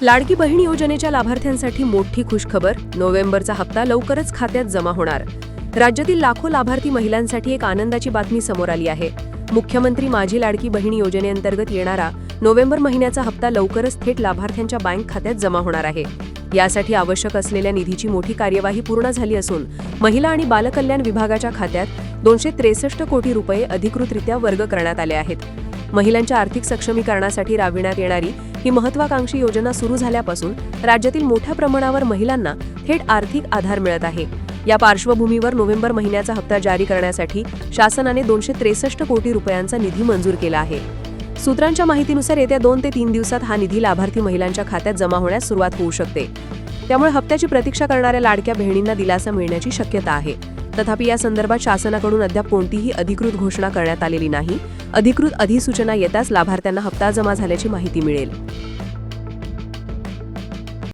लाडकी बहीण योजनेच्या लाभार्थ्यांसाठी मोठी खुशखबर. नोव्हेंबरचा हप्ता लवकरच खात्यात जमा होणार. राज्यातील लाखो लाभार्थी महिलांसाठी एक आनंदाची बातमी समोर आली आहे. मुख्यमंत्री माझी लाडकी बहीण योजनेअंतर्गत येणारा नोव्हेंबर महिन्याचा हप्ता लवकरच थेट लाभार्थ्यांच्या बँक खात्यात जमा होणार आहे. यासाठी आवश्यक असलेल्या निधीची मोठी कार्यवाही पूर्ण झाली असून महिला आणि बालकल्याण विभागाच्या खात्यात 263 कोटी रुपये अधिकृतरित्या वर्ग करण्यात आले आहेत. महिलांच्या आर्थिक सक्षमीकरणासाठी राबविण्यात येणारी ही महत्त्वाकांक्षी योजना सुरू झाल्यापासून राज्यातील मोठ्या प्रमाणावर महिलांना थेट आर्थिक आधार मिळत आहे. या पार्श्वभूमीवर नोव्हेंबर महिन्याचा हप्ता जारी करण्यासाठी शासनाने 263 कोटी रुपयांचा निधी मंजूर केला आहे. सूत्रांच्या माहितीनुसार येत्या 2 ते 3 दिवसात हा निधी लाभार्थी महिलांच्या खात्यात जमा होण्यास सुरुवात होऊ शकते. त्यामुळे हप्त्याची प्रतीक्षा करणाऱ्या लाडक्या बहिणींना दिलासा मिळण्याची शक्यता आहे. तथापि या संदर्भात शासनाकडून अद्याप कोणतीही अधिकृत घोषणा करण्यात आलेली नाही. अधिकृत अधिसूचना येताच लाभार्थ्यांना हप्ता जमा झाल्याची माहिती मिळेल.